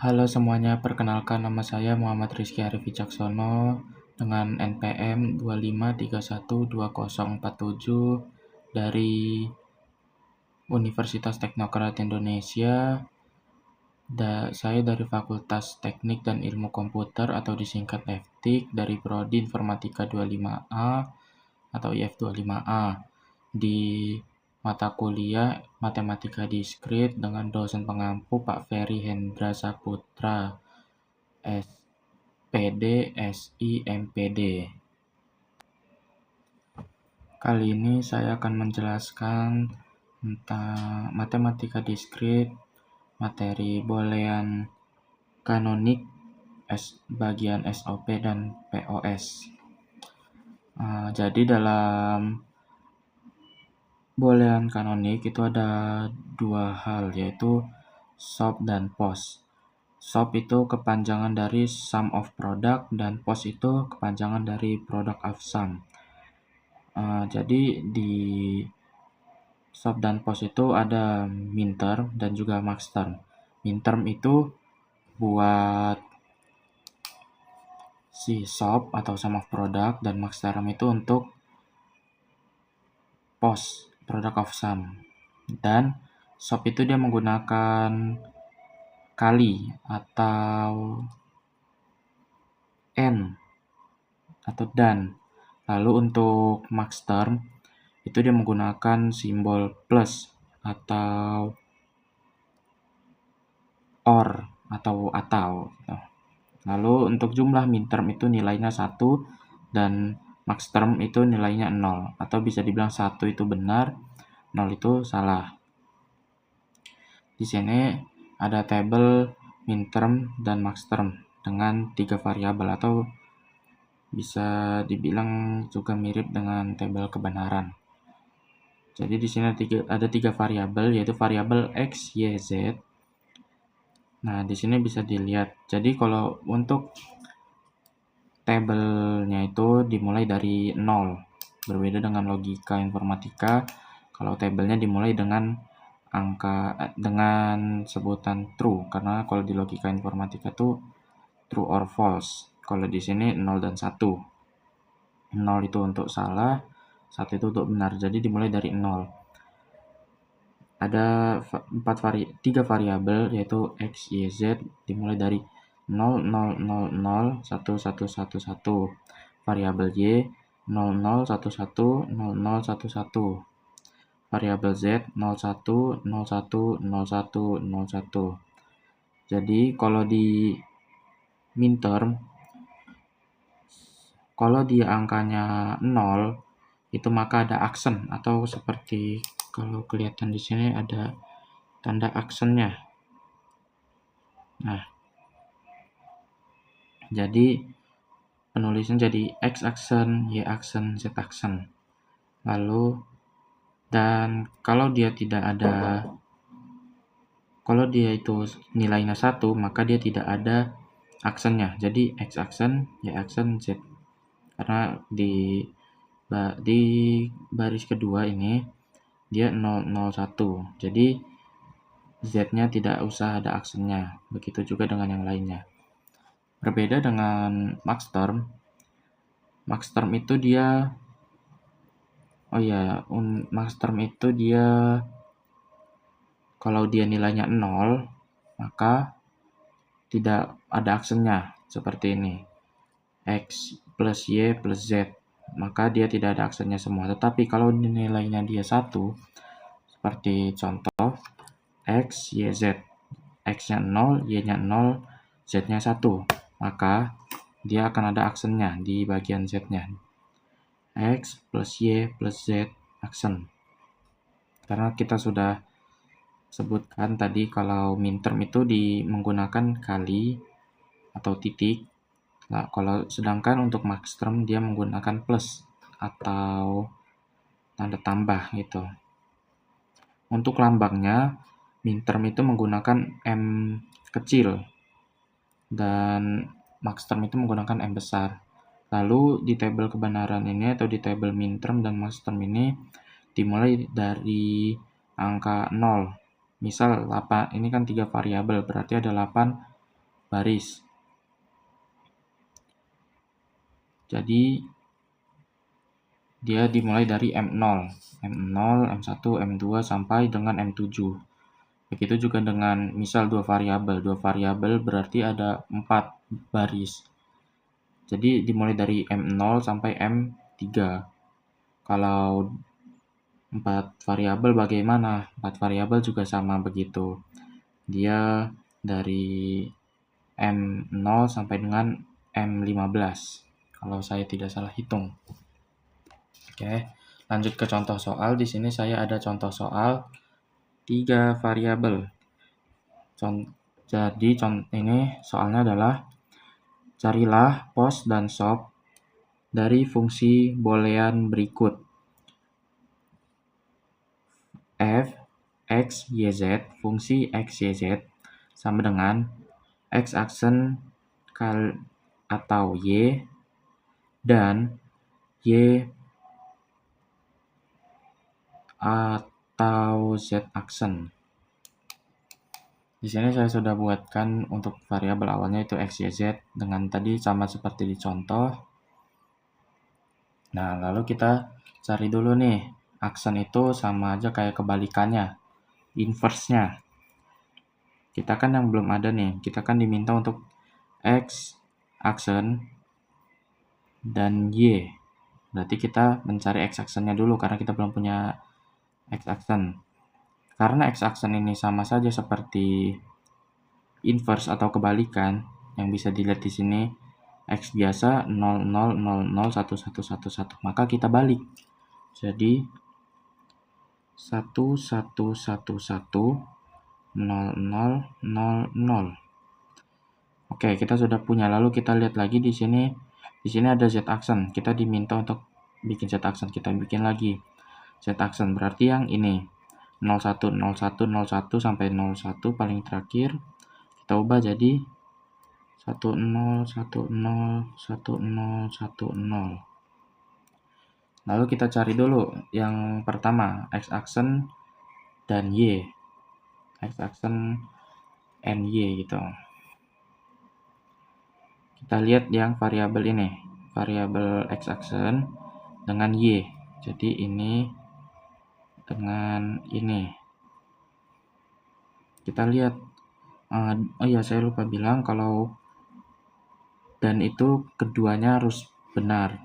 Halo semuanya, perkenalkan nama saya Muhammad Rizky Arif Wicaksono dengan NPM 25312047 dari Universitas Teknokrat Indonesia. Saya dari Fakultas Teknik dan Ilmu Komputer atau disingkat FTIK dari Prodi Informatika 25A atau IF25A di mata kuliah Matematika Diskrit dengan dosen pengampu Pak Ferry Hendra Saputra, SPD, SI, MPD. Kali ini saya akan menjelaskan tentang matematika diskrit, materi boolean kanonik, bagian SOP dan POS. Jadi dalam boolean kanonik itu ada dua hal, yaitu SOP dan POS. SOP itu kepanjangan dari sum of product dan POS itu kepanjangan dari product of sum. Jadi di SOP dan POS itu ada minterm dan juga maxterm. Minterm itu buat si SOP atau sum of product, dan maxterm itu untuk POS, product of sum. Dan SOP itu dia menggunakan kali atau N atau dan. Lalu untuk maxterm itu dia menggunakan simbol plus atau or atau. Lalu untuk jumlah minterm itu nilainya 1 dan maxterm itu nilainya 0, atau bisa dibilang 1 itu benar, 0 itu salah. Di sini ada tabel minterm dan maxterm dengan 3 variabel, atau bisa dibilang juga mirip dengan tabel kebenaran. Jadi di sini ada 3 variabel, yaitu variabel X, Y, Z. Nah, di sini bisa dilihat. Jadi kalau untuk tabelnya itu dimulai dari 0. Berbeda dengan logika informatika, kalau tabelnya dimulai dengan dengan sebutan true, karena kalau di logika informatika itu true or false. Kalau di sini 0 dan 1. 0 itu untuk salah, 1 itu untuk benar. Jadi dimulai dari 0. Ada 3 variabel, yaitu X, Y, Z, dimulai dari 0, 0, 0, 0, 1, 1, 1, 1. Variabel Y 0, 0, 1, 1, 0, 0, 1, 1. Variabel Z 0, 1, 0, 1, 0, 1, 0, 1. Jadi kalau di minterm, kalau dia angkanya 0, itu maka ada aksen, atau seperti kalau kelihatan di sini ada tanda aksennya. Nah, jadi penulisan jadi X aksen, Y aksen, Z aksen. Lalu dan kalau dia itu nilainya 1, maka dia tidak ada aksennya. Jadi X aksen, Y aksen, Z. Karena di baris kedua ini dia 001. Jadi Z-nya tidak usah ada aksennya. Begitu juga dengan yang lainnya. Berbeda dengan maxterm. Maxterm itu dia kalau dia nilainya 0, maka tidak ada aksennya seperti ini. X plus Y plus Z, maka dia tidak ada aksennya semua. Tetapi kalau nilainya dia 1, seperti contoh X, Y, Z, X-nya 0, Y-nya 0, Z-nya 1, maka dia akan ada aksennya di bagian Z-nya. X plus Y plus Z aksen. Karena kita sudah sebutkan tadi kalau minterm itu menggunakan kali atau titik. Nah, kalau sedangkan untuk maxterm dia menggunakan plus atau tanda tambah gitu. Untuk lambangnya, minterm itu menggunakan M kecil dan maxterm itu menggunakan M besar. Lalu di tabel kebenaran ini atau di tabel minterm dan maxterm ini dimulai dari angka 0. Misal 8, ini kan 3 variabel, berarti ada 8 baris. Jadi dia dimulai dari M0, M1, M2 sampai dengan M7. Begitu juga dengan misal dua variabel berarti ada 4 baris. Jadi dimulai dari M0 sampai M3. Kalau 4 variabel bagaimana? 4 variabel juga sama begitu. Dia dari M0 sampai dengan M15. Kalau saya tidak salah hitung. Oke, lanjut ke contoh soal. Di sini saya ada contoh soal 3 variabel. Jadi ini soalnya adalah carilah pos dan shop dari fungsi boolean berikut. F X Y Z, fungsi X Y Z sama dengan X aksen atau Y dan Y atau Z aksen. Di sini saya sudah buatkan untuk variabel awalnya itu X, Y, Z dengan tadi sama seperti di contoh. Nah, lalu kita cari dulu nih, aksen itu sama aja kayak kebalikannya, inverse-nya. Kita kan yang belum ada nih, kita kan diminta untuk X aksen dan Y. Berarti kita mencari X aksennya dulu karena kita belum punya X aksen. Karena X aksen ini sama saja seperti inverse atau kebalikan, yang bisa dilihat di sini X biasa 0, 0, 0, 0, 1, 1, 1, 1. Maka kita balik. Jadi 1, 1, 1, 1, 0, 0, 0, 0. Oke, kita sudah punya. Lalu kita lihat lagi di sini. Di sini ada Z aksen. Kita diminta untuk bikin Z aksen. Kita bikin lagi Z aksen. Berarti yang ini 01, 01, 01 sampai 01 paling terakhir. Kita ubah jadi 10, 10, 10, 10. Lalu kita cari dulu yang pertama, X aksen dan Y. X aksen and Y gitu. Kita lihat yang variabel ini, variabel X aksen dengan Y. Jadi ini dengan ini. Kita lihat, oh iya saya lupa bilang kalau dan itu keduanya harus benar.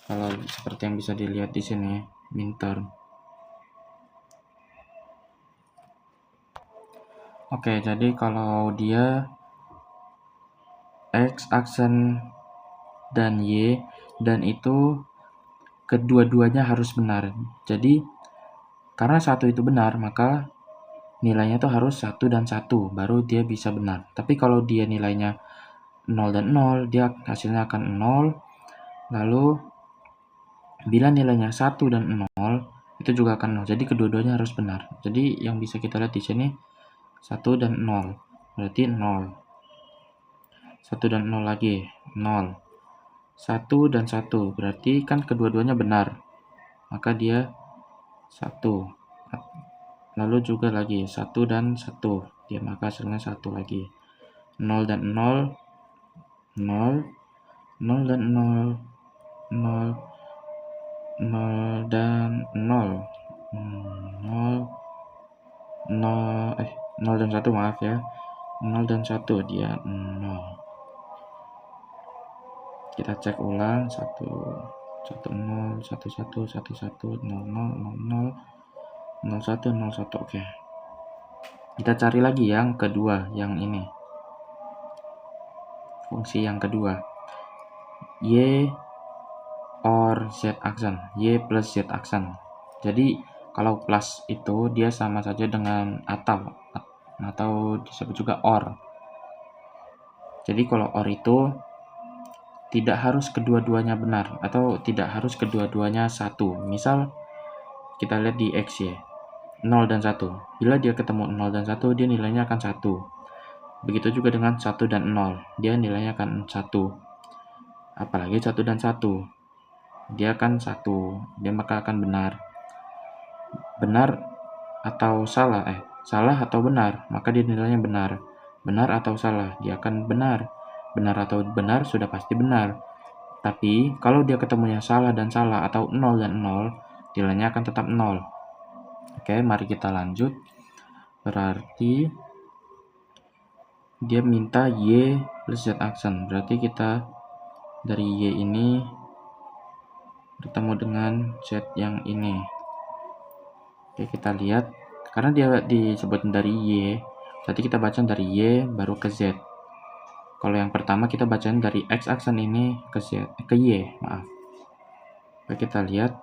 Kalau seperti yang bisa dilihat di sini, minterm. Oke, jadi kalau dia X aksen dan Y dan itu kedua-duanya harus benar. Jadi karena satu itu benar, maka nilainya tuh harus 1 dan 1 baru dia bisa benar. Tapi kalau dia nilainya 0 dan 0, dia hasilnya akan 0. Lalu bila nilainya 1 dan 0, itu juga akan 0. Jadi kedua-duanya harus benar. Jadi yang bisa kita lihat di sini 1 dan 0. Berarti 0. 1 dan 0 lagi, 0. 1 dan 1. Berarti kan kedua-duanya benar. Maka dia 1. Lalu juga lagi 1 dan 1. Dia maka hasilnya 1 lagi. 0 dan 0, 0. 0 dan 0, 0. 0 dan 0, 0, 0 dan 1 maaf ya, 0 dan 1 dia 0. Kita cek ulang 1, 1, 0, 1, 1, 1, 1, 0, 0, 0, 0, 0, 1, 0, 1. Oke. Kita cari lagi yang kedua, yang ini. Fungsi yang kedua. Y or Z aksen, Y plus Z aksen. Jadi kalau plus itu dia sama saja dengan atau disebut juga OR. Jadi kalau OR itu tidak harus kedua-duanya benar atau tidak harus kedua-duanya satu. Misal kita lihat di X ya, 0 dan 1. Bila dia ketemu 0 dan 1, dia nilainya akan 1. Begitu juga dengan 1 dan 0, dia nilainya akan 1. Apalagi 1 dan 1. Dia akan 1, dia maka akan benar. Benar atau salah, salah atau benar, maka dia nilainya benar. benar atau salah. Dia akan benar. Benar atau benar sudah pasti benar. Tapi kalau dia ketemunya salah dan salah atau 0 dan 0, nilainya akan tetap 0. Oke, mari kita lanjut. Berarti dia minta Y plus Z aksen. Berarti kita dari Y ini bertemu dengan Z yang ini. Oke, kita lihat. Karena dia disebut dari Y, berarti kita baca dari Y baru ke Z. Kalau yang pertama kita bacain dari X aksen ini ke Z, ke Y, maaf. Oke, kita lihat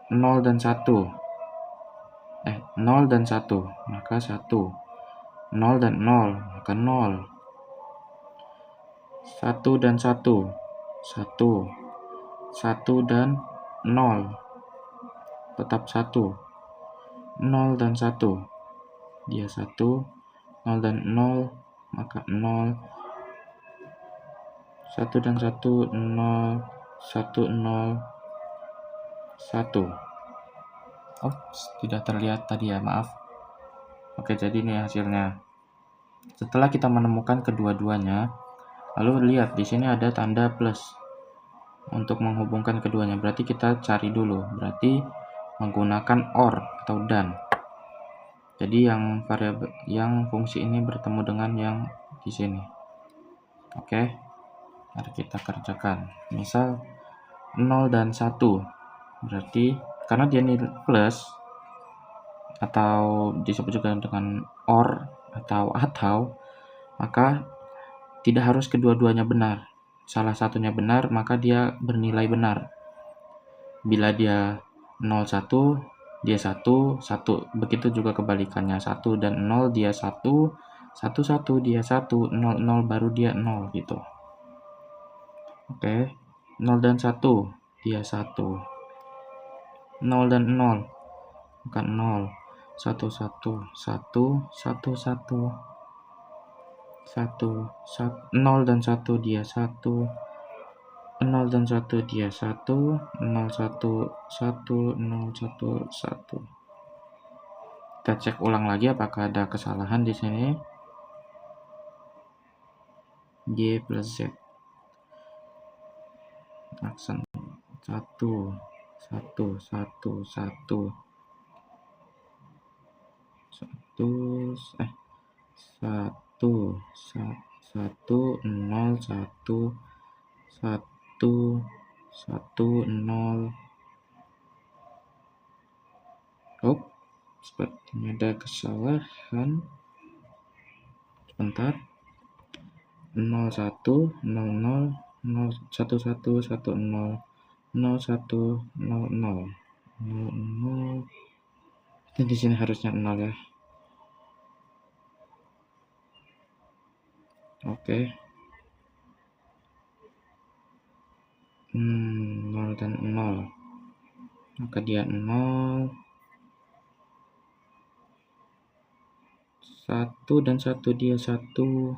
0 dan 1. 0 dan 1, maka 1. 0 dan 0, maka 0. 1 dan 1, 1. 1 dan 0, tetap 1. 0 dan 1, dia 1. 0 dan 0, maka 0. 1 dan 1, 0. 1, 0, 1. Oops, tidak terlihat tadi ya, maaf. Oke, jadi ini hasilnya. Setelah kita menemukan kedua-duanya, lalu lihat di sini ada tanda plus untuk menghubungkan keduanya. Berarti kita cari dulu. Berarti menggunakan OR atau dan. Jadi yang fungsi ini bertemu dengan yang di sini. Oke. Mari kita kerjakan. Misal 0 dan 1. Berarti karena dia nilai plus atau disebut juga dengan OR atau maka tidak harus kedua-duanya benar. Salah satunya benar, maka dia bernilai benar. Bila dia 01, dia 1, 1. Begitu juga kebalikannya. 1 dan 0 dia 1, 1 dia 1, 0 0 baru dia 0 gitu. Oke. 0 dan 1 dia 1. 0 dan 0 bukan 0. 1 1 1 1 1. 0 dan 1 dia 1. 0 dan 1 dia 1, 0 1 1 0 1 1. Kita cek ulang lagi apakah ada kesalahan di sini. Y plus Z aksen 1 1 1 1 1 1 0 1 1 0. Oh, sepertinya ada kesalahan. Sebentar. 0 1 0 0 0 1 1 1 0 0 1 0 0 0. Dan di sini harusnya 0 ya. Oke. 0 dan 0. Maka dia 0. 1 dan 1 dia 1.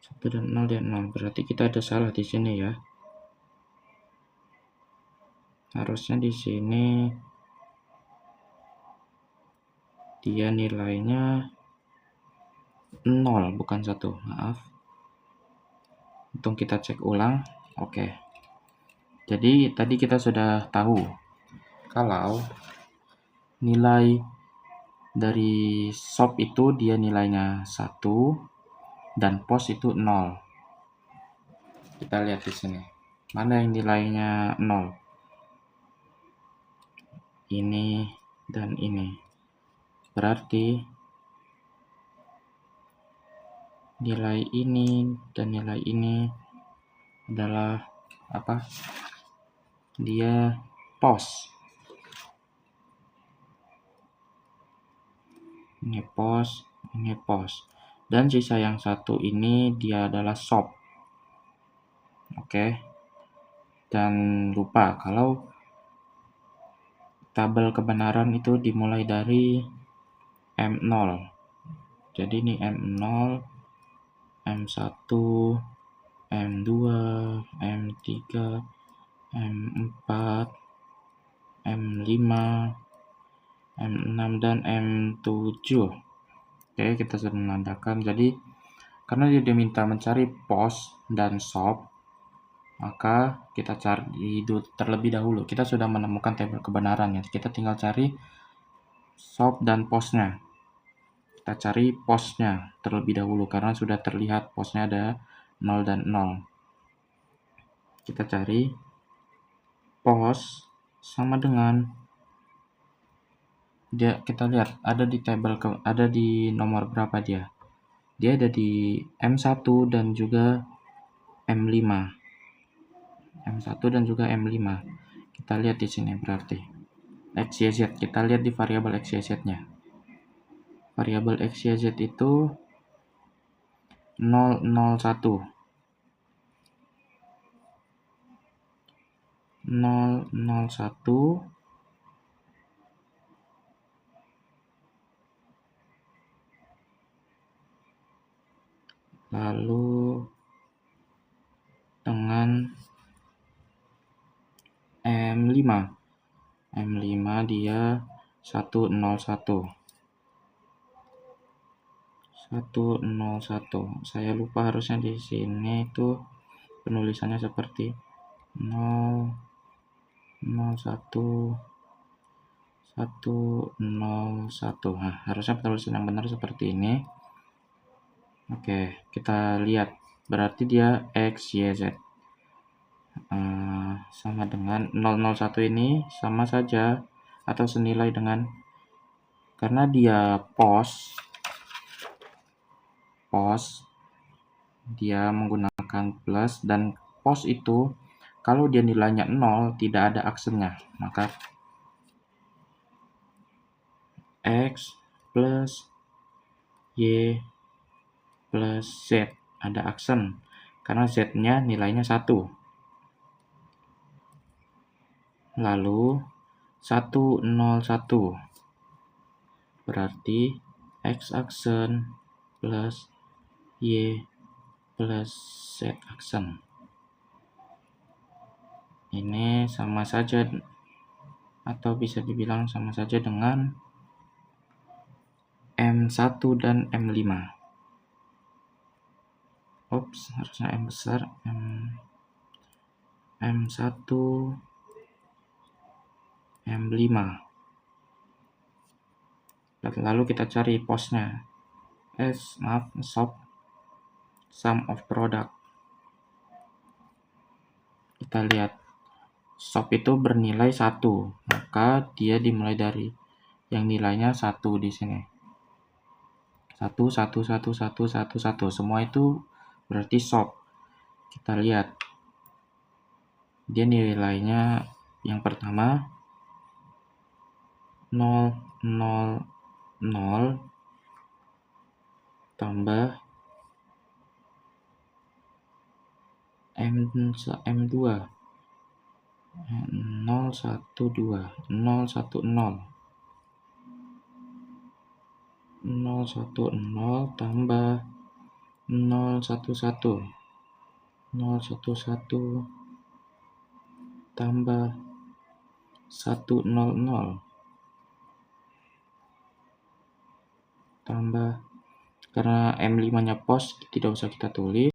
1 dan 0 dia 0. Berarti kita ada salah di sini ya. Harusnya di sini dia nilainya 0 bukan 1. Maaf. Untung kita cek ulang. Oke. Jadi tadi kita sudah tahu kalau nilai dari shop itu dia nilainya 1 dan pos itu 0. Kita lihat di sini. Mana yang nilainya 0? Ini dan ini. Berarti nilai ini dan nilai ini adalah apa? Dia pos. Ini pos, ini pos. Dan sisa yang satu ini dia adalah shop. Oke. Dan lupa kalau tabel kebenaran itu dimulai dari M0. Jadi ini M0, M1, M2, M3, M4, M5, M6, dan M7. Oke, kita sudah menandakan. Jadi karena dia diminta mencari pos dan shop, maka kita cari terlebih dahulu. Kita sudah menemukan tabel kebenaran ya. Kita tinggal cari shop dan posnya. Kita cari posnya terlebih dahulu karena sudah terlihat posnya ada 0 dan 0. Kita cari pos sama dengan kita lihat ada di tabel ada di nomor berapa dia. Dia ada di M1 dan juga M5. M1 dan juga M5. Kita lihat di sini berarti XYZ. Kita lihat di variabel XYZ-nya. Variabel XYZ itu 001. 001 lalu dengan M5. M5 dia 101. 101. Saya lupa harusnya di sini itu penulisannya seperti 001 101. Nah, harusnya penulisan yang benar seperti ini. Oke, kita lihat. Berarti dia XYZ. Sama dengan 001 ini sama saja atau senilai dengan, karena dia pos dia menggunakan plus, dan pos itu kalau dia nilainya 0 tidak ada aksennya, maka X plus Y plus Z ada aksen karena Z-nya nilainya 1. Lalu 101 berarti X aksen plus Y plus Z aksen. Ini sama saja atau bisa dibilang sama saja dengan M1 dan M5. Harusnya M besar. M1 M5. Lalu kita cari posnya. Shop sum of product. Kita lihat shop itu bernilai 1, maka dia dimulai dari yang nilainya 1 di sini. 1 1 1 1 1 1. Semua itu berarti shop. Kita lihat. Dia nilainya yang pertama 0 0 0 tambah M2 012 010 010 tambah 011 011 tambah 100 tambah, karena M5 nya pos tidak usah kita tulis,